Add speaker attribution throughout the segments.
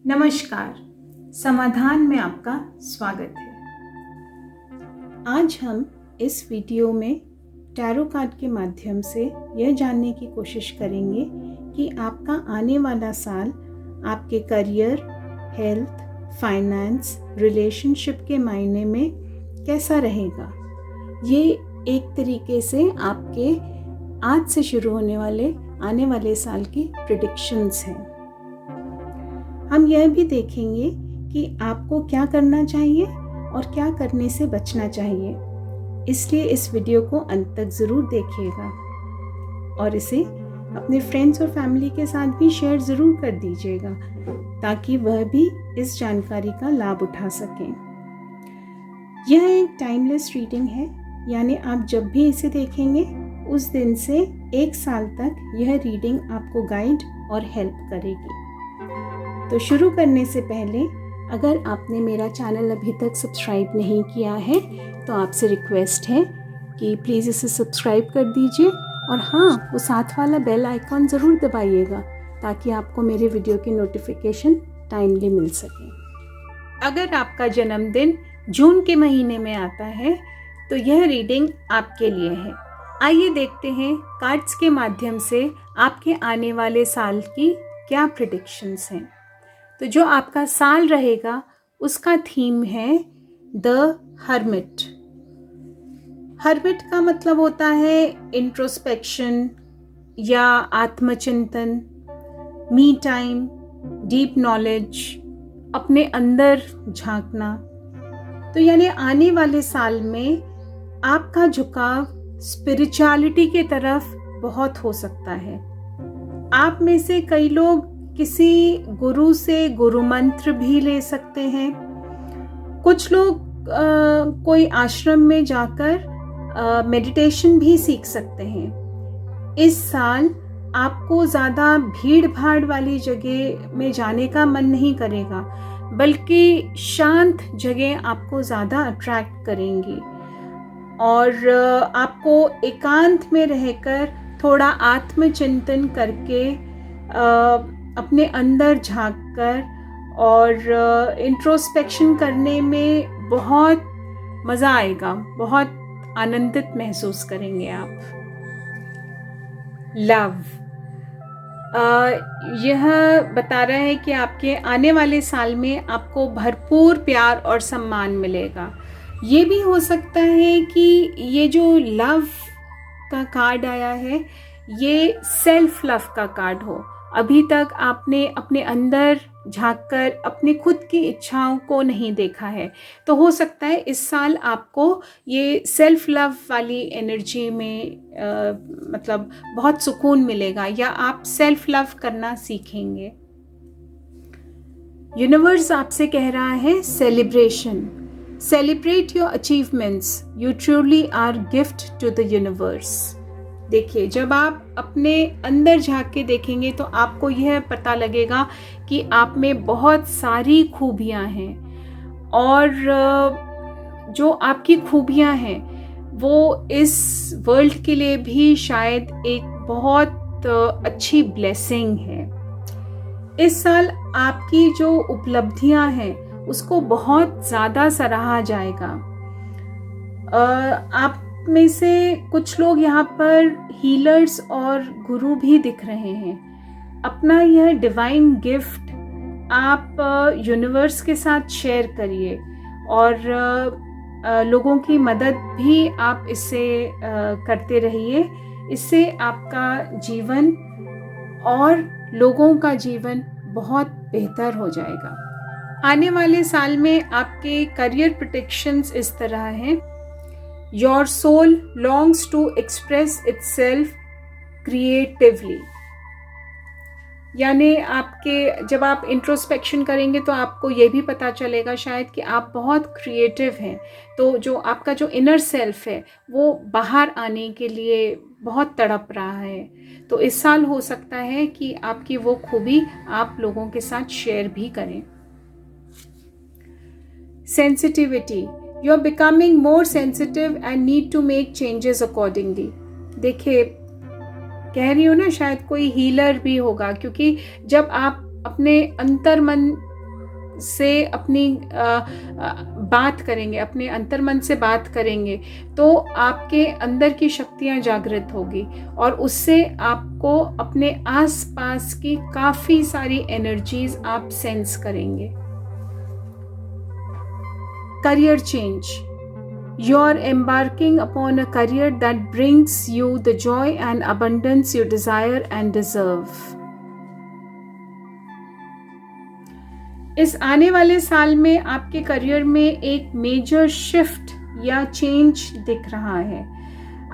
Speaker 1: नमस्कार, समाधान में आपका स्वागत है। आज हम इस वीडियो में टैरो कार्ड के माध्यम से यह जानने की कोशिश करेंगे कि आपका आने वाला साल आपके करियर, हेल्थ, फाइनेंस, रिलेशनशिप के मायने में कैसा रहेगा। ये एक तरीके से आपके आज से शुरू होने वाले आने वाले साल की प्रेडिक्शंस हैं। हम यह भी देखेंगे कि आपको क्या करना चाहिए और क्या करने से बचना चाहिए, इसलिए इस वीडियो को अंत तक ज़रूर देखिएगा और इसे अपने फ्रेंड्स और फैमिली के साथ भी शेयर ज़रूर कर दीजिएगा ताकि वह भी इस जानकारी का लाभ उठा सकें। यह एक टाइमलेस रीडिंग है, यानी आप जब भी इसे देखेंगे उस दिन से 1 साल तक यह रीडिंग आपको गाइड और हेल्प करेगी। तो शुरू करने से पहले अगर आपने मेरा चैनल अभी तक सब्सक्राइब नहीं किया है तो आपसे रिक्वेस्ट है कि प्लीज़ इसे सब्सक्राइब कर दीजिए और हाँ, वो साथ वाला बेल आइकॉन ज़रूर दबाइएगा ताकि आपको मेरे वीडियो की नोटिफिकेशन टाइमली मिल सके। अगर आपका जन्मदिन जून के महीने में आता है तो यह रीडिंग आपके लिए है। आइए देखते हैं कार्ड्स के माध्यम से आपके आने वाले साल की क्या प्रेडिक्शंस हैं। तो जो आपका साल रहेगा उसका थीम है द हर्मिट। हर्मिट का मतलब होता है इंट्रोस्पेक्शन या आत्मचिंतन, मी टाइम, डीप नॉलेज, अपने अंदर झांकना। तो यानी आने वाले साल में आपका झुकाव स्पिरिचुअलिटी की तरफ बहुत हो सकता है। आप में से कई लोग किसी गुरु से गुरु मंत्र भी ले सकते हैं। कुछ लोग कोई आश्रम में जाकर मेडिटेशन भी सीख सकते हैं। इस साल आपको ज़्यादा भीड़ भाड़ वाली जगह में जाने का मन नहीं करेगा, बल्कि शांत जगह आपको ज़्यादा अट्रैक्ट करेंगी और आपको एकांत में रहकर थोड़ा आत्मचिंतन करके अपने अंदर झांककर और इंट्रोस्पेक्शन करने में बहुत मज़ा आएगा, बहुत आनंदित महसूस करेंगे आप। लव यह बता रहा है कि आपके आने वाले साल में आपको भरपूर प्यार और सम्मान मिलेगा। ये भी हो सकता है कि ये जो लव का कार्ड आया है ये सेल्फ लव का कार्ड हो। अभी तक आपने अपने अंदर झांककर अपनी खुद की इच्छाओं को नहीं देखा है, तो हो सकता है इस साल आपको ये सेल्फ लव वाली एनर्जी में मतलब बहुत सुकून मिलेगा या आप सेल्फ लव करना सीखेंगे। यूनिवर्स आपसे कह रहा है celebration, celebrate your achievements, you truly are gift to the universe. देखिए, जब आप अपने अंदर झांक के देखेंगे तो आपको यह पता लगेगा कि आप में बहुत सारी खूबियां हैं और जो आपकी खूबियां हैं वो इस वर्ल्ड के लिए भी शायद एक बहुत अच्छी ब्लेसिंग है। इस साल आपकी जो उपलब्धियां हैं उसको बहुत ज़्यादा सराहा जाएगा। आप में से कुछ लोग यहाँ पर हीलर्स और गुरु भी दिख रहे हैं। अपना यह डिवाइन गिफ्ट आप यूनिवर्स के साथ शेयर करिए और लोगों की मदद भी आप इससे करते रहिए। इससे आपका जीवन और लोगों का जीवन बहुत बेहतर हो जाएगा। आने वाले साल में आपके करियर प्रेडिक्शंस इस तरह हैं। Your soul longs to express itself creatively। यानी आपके जब आप इंट्रोस्पेक्शन करेंगे तो आपको ये भी पता चलेगा शायद कि आप बहुत क्रिएटिव हैं। तो जो आपका जो इनर सेल्फ है वो बाहर आने के लिए बहुत तड़प रहा है। तो इस साल हो सकता है कि आपकी वो खूबी आप लोगों के साथ शेयर भी करें। Sensitivity, you are becoming more sensitive and need to make changes accordingly। देखिए, कह रही हूँ ना, शायद कोई हीलर भी होगा, क्योंकि जब आप अपने अंतर मन से अपनी बात करेंगे, अपने अंतर्मन से बात करेंगे, तो आपके अंदर की शक्तियाँ जागृत होगी और उससे आपको अपने आसपास की काफ़ी सारी एनर्जीज आप सेंस करेंगे। Career change. You are embarking upon a career that brings you the joy and abundance you desire and deserve. इस आने वाले साल में आपके करियर में एक मेजर शिफ्ट या चेंज दिख रहा है।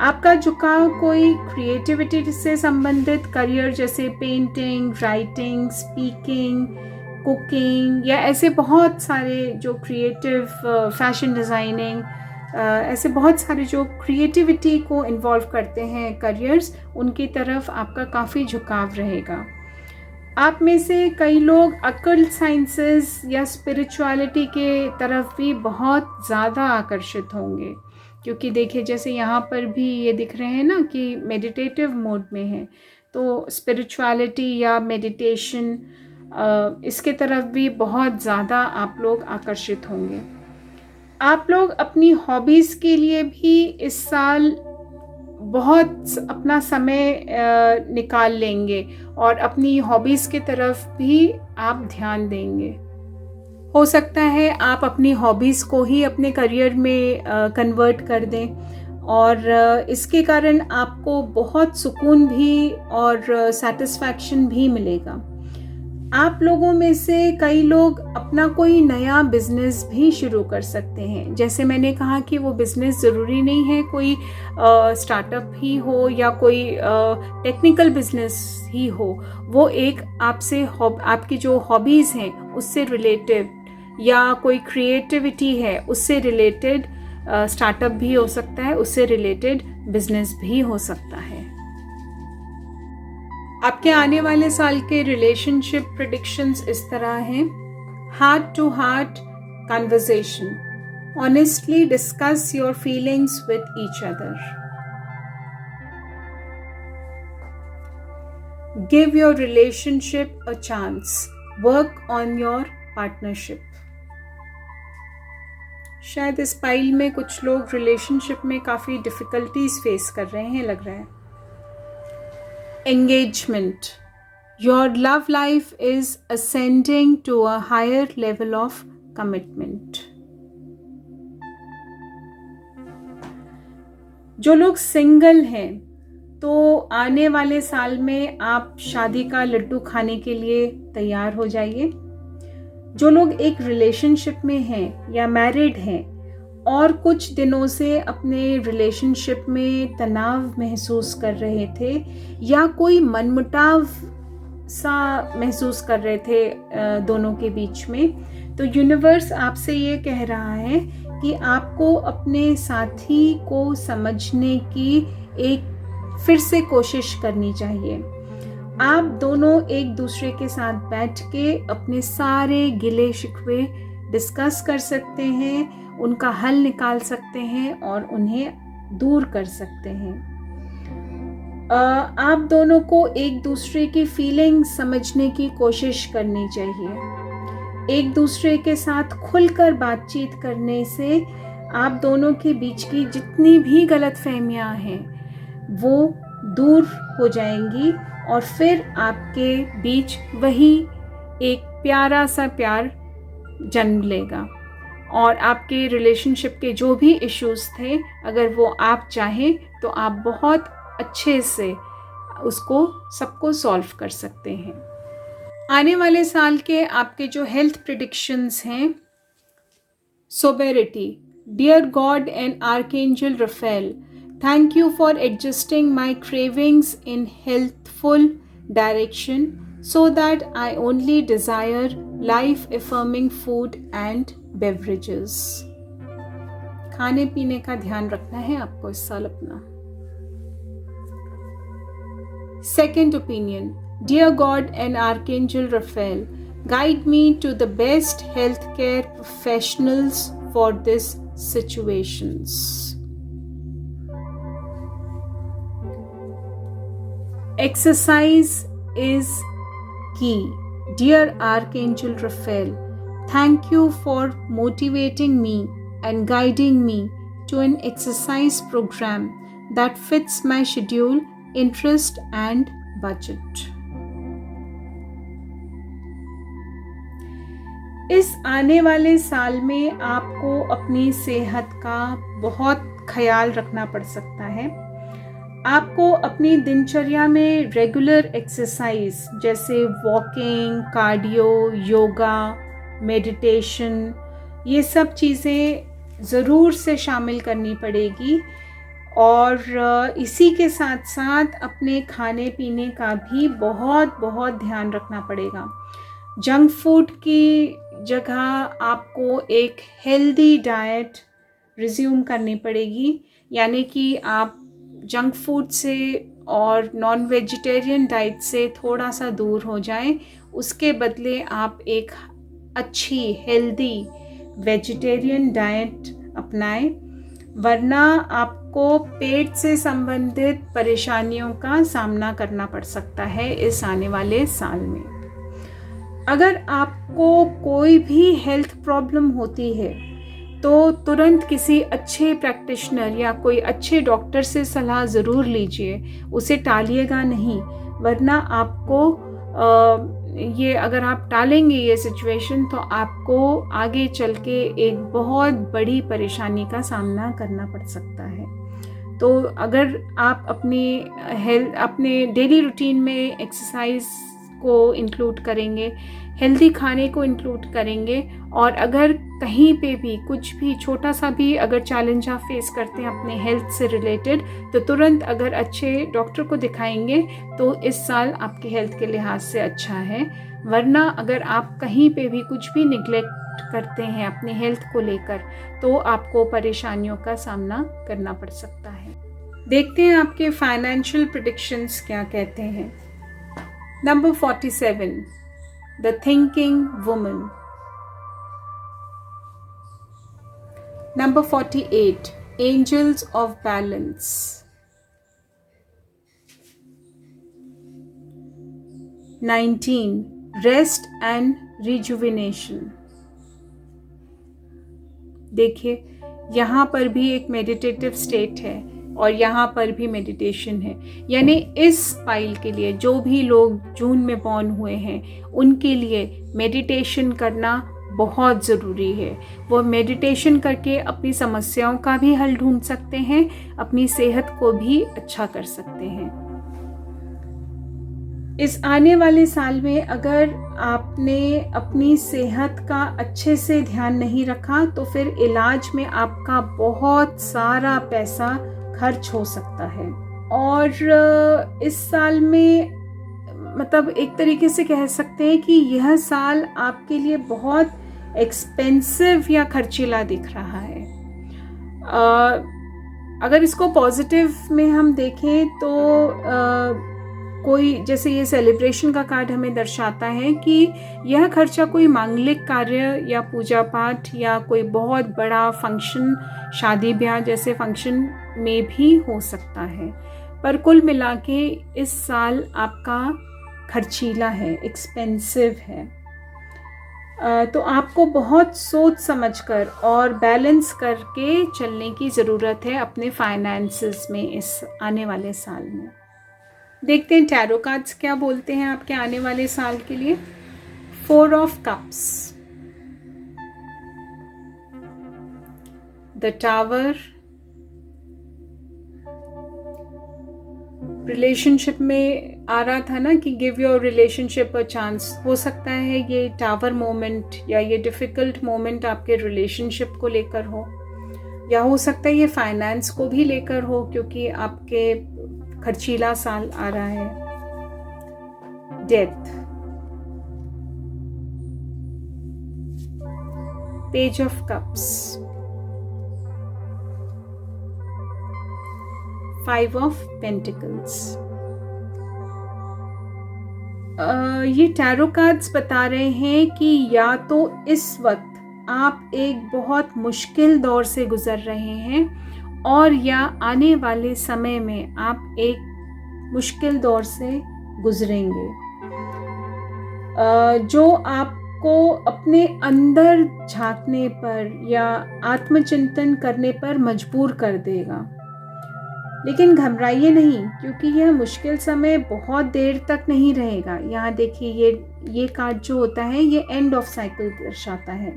Speaker 1: आपका झुकाव कोई क्रिएटिविटी से संबंधित करियर जैसे पेंटिंग, राइटिंग, स्पीकिंग, कुकिंग या ऐसे बहुत सारे जो क्रिएटिव, फैशन डिज़ाइनिंग, ऐसे बहुत सारे जो क्रिएटिविटी को इन्वॉल्व करते हैं करियर्स, उनकी तरफ आपका काफ़ी झुकाव रहेगा। आप में से कई लोग अकल्ट साइंसेस या स्पिरिचुअलिटी के तरफ भी बहुत ज़्यादा आकर्षित होंगे, क्योंकि देखिए जैसे यहाँ पर भी ये दिख रहे हैं ना कि मेडिटेटिव मोड में है, तो स्पिरिचुअलिटी या मेडिटेशन, इसके तरफ भी बहुत ज़्यादा आप लोग आकर्षित होंगे। आप लोग अपनी हॉबीज़ के लिए भी इस साल बहुत अपना समय निकाल लेंगे और अपनी हॉबीज़ की तरफ भी आप ध्यान देंगे। हो सकता है आप अपनी हॉबीज़ को ही अपने करियर में कन्वर्ट कर दें और इसके कारण आपको बहुत सुकून भी और सेटिस्फैक्शन भी मिलेगा। आप लोगों में से कई लोग अपना कोई नया बिजनेस भी शुरू कर सकते हैं। जैसे मैंने कहा कि वो बिजनेस ज़रूरी नहीं है कोई स्टार्टअप ही हो या कोई टेक्निकल बिजनेस ही हो, वो एक आपसे आपकी जो हॉबीज़ हैं उससे रिलेटेड या कोई क्रिएटिविटी है उससे रिलेटेड स्टार्टअप भी हो सकता है, उससे रिलेटेड बिजनेस भी हो सकता है। आपके आने वाले साल के रिलेशनशिप प्रेडिक्शंस इस तरह हैं। Heart to heart conversation, honestly discuss your feelings with each other, give your relationship a chance, work on your partnership. शायद इस पाइल में कुछ लोग रिलेशनशिप में काफ़ी डिफ़िकल्टीज फेस कर रहे हैं, लग रहा है। Engagement. Your love life is ascending to a higher level of commitment. जो लोग सिंगल हैं तो आने वाले साल में आप शादी का लड्डू खाने के लिए तैयार हो जाइए। जो लोग एक रिलेशनशिप में हैं या मैरिड हैं और कुछ दिनों से अपने रिलेशनशिप में तनाव महसूस कर रहे थे या कोई मनमुटाव सा महसूस कर रहे थे दोनों के बीच में, तो यूनिवर्स आपसे ये कह रहा है कि आपको अपने साथी को समझने की एक फिर से कोशिश करनी चाहिए। आप दोनों एक दूसरे के साथ बैठ के अपने सारे गिले शिकवे डिस्कस कर सकते हैं, उनका हल निकाल सकते हैं और उन्हें दूर कर सकते हैं। आप दोनों को एक दूसरे की फीलिंग समझने की कोशिश करनी चाहिए। एक दूसरे के साथ खुलकर बातचीत करने से आप दोनों के बीच की जितनी भी गलतफहमियां हैं वो दूर हो जाएंगी और फिर आपके बीच वही एक प्यारा सा प्यार जन्म लेगा और आपके रिलेशनशिप के जो भी इश्यूज थे, अगर वो आप चाहें तो आप बहुत अच्छे से उसको सबको सॉल्व कर सकते हैं। आने वाले साल के आपके जो हेल्थ प्रेडिक्शंस हैं, sobriety. Dear God and archangel Raphael, thank you for adjusting my cravings in healthful direction so that I only desire life-affirming food and beverages. खाने पीने का ध्यान रखना है आपको इस साल अपना। Second opinion. Dear God and Archangel Raphael, guide me to the best healthcare professionals for this situations. Exercise is key. Dear Archangel Raphael, Thank you for motivating me and guiding me to an exercise program that fits my schedule, interest and budget. इस आने वाले साल में आपको अपनी सेहत का बहुत ख्याल रखना पड़ सकता है। आपको अपनी दिनचर्या में रेगुलर एक्सरसाइज जैसे वॉकिंग, कार्डियो, योगा, मेडिटेशन, ये सब चीज़ें ज़रूर से शामिल करनी पड़ेगी और इसी के साथ साथ अपने खाने पीने का भी बहुत बहुत ध्यान रखना पड़ेगा। जंक फूड की जगह आपको एक हेल्दी डाइट रिज्यूम करनी पड़ेगी, यानी कि आप जंक फूड से और नॉन वेजिटेरियन डाइट से थोड़ा सा दूर हो जाएं। उसके बदले आप एक अच्छी हेल्दी वेजिटेरियन डाइट अपनाएं, वरना आपको पेट से संबंधित परेशानियों का सामना करना पड़ सकता है इस आने वाले साल में। अगर आपको कोई भी हेल्थ प्रॉब्लम होती है तो तुरंत किसी अच्छे प्रैक्टिशनर या कोई अच्छे डॉक्टर से सलाह ज़रूर लीजिए, उसे टालिएगा नहीं, वरना आपको ये अगर आप टालेंगे ये सिचुएशन तो आपको आगे चल के एक बहुत बड़ी परेशानी का सामना करना पड़ सकता है। तो अगर आप अपने डेली रूटीन में एक्सरसाइज को इंक्लूड करेंगे, हेल्दी खाने को इंक्लूड करेंगे और अगर कहीं पे भी कुछ भी छोटा सा भी अगर चैलेंज आप फेस करते हैं अपने हेल्थ से रिलेटेड, तो तुरंत अगर अच्छे डॉक्टर को दिखाएंगे तो इस साल आपके हेल्थ के लिहाज से अच्छा है। वरना अगर आप कहीं पे भी कुछ भी निगलेक्ट करते हैं अपने हेल्थ को लेकर तो आपको परेशानियों का सामना करना पड़ सकता है। देखते हैं आपके फाइनेंशियल प्रेडिक्शंस क्या कहते हैं। Number 47, The Thinking Woman. Number 48, Angels of Balance. 19, Rest and Rejuvenation. देखिए यहाँ पर भी एक मेडिटेटिव स्टेट है और यहाँ पर भी मेडिटेशन है, यानी इस फाइल के लिए जो भी लोग जून में बॉर्न हुए हैं उनके लिए मेडिटेशन करना बहुत ज़रूरी है। वो मेडिटेशन करके अपनी समस्याओं का भी हल ढूंढ सकते हैं, अपनी सेहत को भी अच्छा कर सकते हैं। इस आने वाले साल में अगर आपने अपनी सेहत का अच्छे से ध्यान नहीं रखा तो फिर इलाज में आपका बहुत सारा पैसा खर्च हो सकता है। और इस साल में मतलब एक तरीके से कह सकते हैं कि यह साल आपके लिए बहुत एक्सपेंसिव या खर्चीला दिख रहा है। अगर इसको पॉजिटिव में हम देखें तो कोई जैसे ये सेलिब्रेशन का कार्ड हमें दर्शाता है कि यह खर्चा कोई मांगलिक कार्य या पूजा पाठ या कोई बहुत बड़ा फंक्शन, शादी ब्याह जैसे फंक्शन में भी हो सकता है। पर कुल मिला के इस साल आपका खर्चीला है, एक्सपेंसिव है। तो आपको बहुत सोच समझकर और बैलेंस करके चलने की ज़रूरत है अपने फाइनेंसेस में इस आने वाले साल में। देखते हैं टैरो कार्ड्स क्या बोलते हैं आपके आने वाले साल के लिए। 4 of cups, the tower, relationship में आ रहा था ना कि give your relationship a chance. हो सकता है ये टावर मोमेंट या ये डिफ़िकल्ट मोमेंट आपके रिलेशनशिप को लेकर हो, या हो सकता है ये फाइनेंस को भी लेकर हो क्योंकि आपके खर्चीला साल आ रहा है। Death, page of cups, 5 of pentacles. ये टैरो कार्ड्स बता रहे हैं कि या तो इस वक्त आप एक बहुत मुश्किल दौर से गुजर रहे हैं और या आने वाले समय में आप एक मुश्किल दौर से गुजरेंगे। जो आप आपको अपने अंदर झांकने पर या आत्मचिंतन करने पर मजबूर कर देगा। लेकिन घबराइए नहीं, क्योंकि यह मुश्किल समय बहुत देर तक नहीं रहेगा। यहाँ देखिए, ये कार्ड जो होता है ये एंड ऑफ साइकिल दर्शाता है।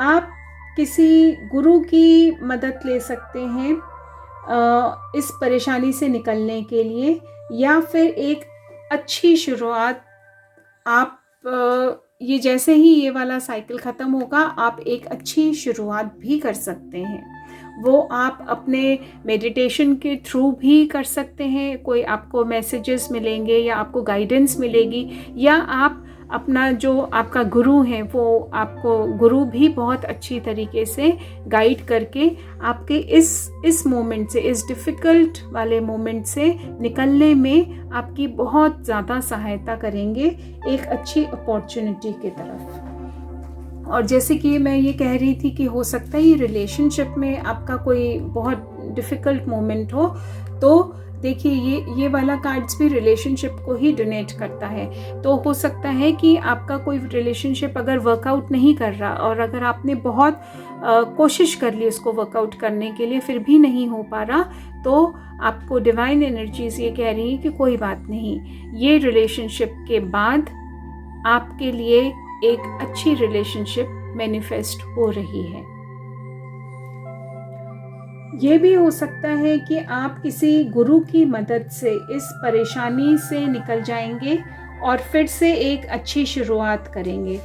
Speaker 1: आप किसी गुरु की मदद ले सकते हैं इस परेशानी से निकलने के लिए, या फिर एक अच्छी शुरुआत आप ये जैसे ही ये वाला साइकिल ख़त्म होगा, आप एक अच्छी शुरुआत भी कर सकते हैं। वो आप अपने मेडिटेशन के थ्रू भी कर सकते हैं। कोई आपको मैसेजेस मिलेंगे या आपको गाइडेंस मिलेगी, या आप अपना जो आपका गुरु है वो आपको गुरु भी बहुत अच्छी तरीके से गाइड करके आपके इस मोमेंट से, इस डिफ़िकल्ट वाले मोमेंट से निकलने में आपकी बहुत ज़्यादा सहायता करेंगे एक अच्छी अपॉर्चुनिटी की तरफ। और जैसे कि मैं ये कह रही थी कि हो सकता है ये रिलेशनशिप में आपका कोई बहुत डिफ़िकल्ट मोमेंट हो, तो देखिए ये वाला कार्ड्स भी रिलेशनशिप को ही डोनेट करता है। तो हो सकता है कि आपका कोई रिलेशनशिप अगर वर्कआउट नहीं कर रहा, और अगर आपने बहुत कोशिश कर ली उसको वर्कआउट करने के लिए, फिर भी नहीं हो पा रहा, तो आपको डिवाइन एनर्जीज ये कह रही है कि कोई बात नहीं, ये रिलेशनशिप के बाद आपके लिए एक अच्छी रिलेशनशिप मैनिफेस्ट हो रही है। ये भी हो सकता है कि आप किसी गुरु की मदद से इस परेशानी से निकल जाएंगे और फिर से एक अच्छी शुरुआत करेंगे।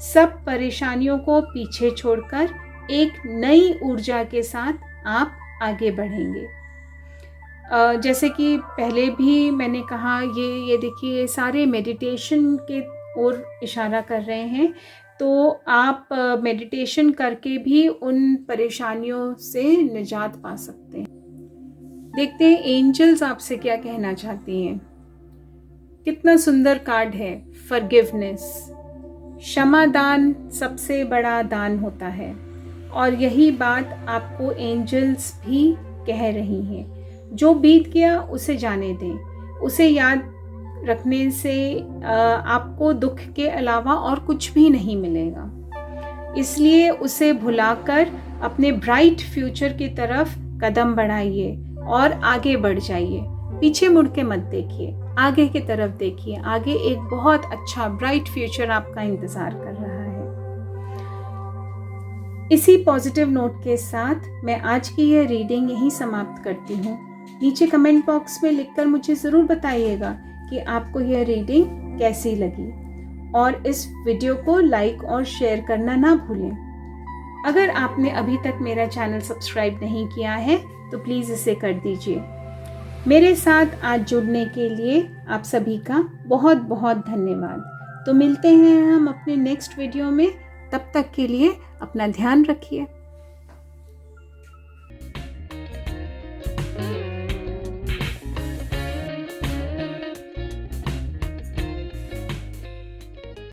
Speaker 1: सब परेशानियों को पीछे छोड़कर एक नई ऊर्जा के साथ आप आगे बढ़ेंगे। जैसे कि पहले भी मैंने कहा, ये देखिए सारे मेडिटेशन के ओर इशारा कर रहे हैं। तो आप मेडिटेशन करके भी उन परेशानियों से निजात पा सकते हैं। देखते हैं एंजल्स आपसे क्या कहना चाहती हैं। कितना सुंदर कार्ड है, फॉरगिवनेस। क्षमादान सबसे बड़ा दान होता है, और यही बात आपको एंजल्स भी कह रही हैं। जो बीत गया उसे जाने दें, उसे याद रखने से आपको दुख के अलावा और कुछ भी नहीं मिलेगा। इसलिए उसे भुलाकर अपने ब्राइट फ्यूचर की तरफ कदम बढ़ाइए और आगे बढ़ जाइए। पीछे मुड़ के मत देखिए, आगे की तरफ देखिए। आगे एक बहुत अच्छा ब्राइट फ्यूचर आपका इंतज़ार कर रहा है। इसी पॉजिटिव नोट के साथ मैं आज की यह रीडिंग यहीं समाप्त करती हूँ। नीचे कमेंट बॉक्स में लिखकर मुझे ज़रूर बताइएगा कि आपको यह रीडिंग कैसी लगी, और इस वीडियो को लाइक और शेयर करना ना भूलें। अगर आपने अभी तक मेरा चैनल सब्सक्राइब नहीं किया है तो प्लीज़ इसे कर दीजिए। मेरे साथ आज जुड़ने के लिए आप सभी का बहुत बहुत धन्यवाद। तो मिलते हैं हम अपने नेक्स्ट वीडियो में। तब तक के लिए अपना ध्यान रखिए।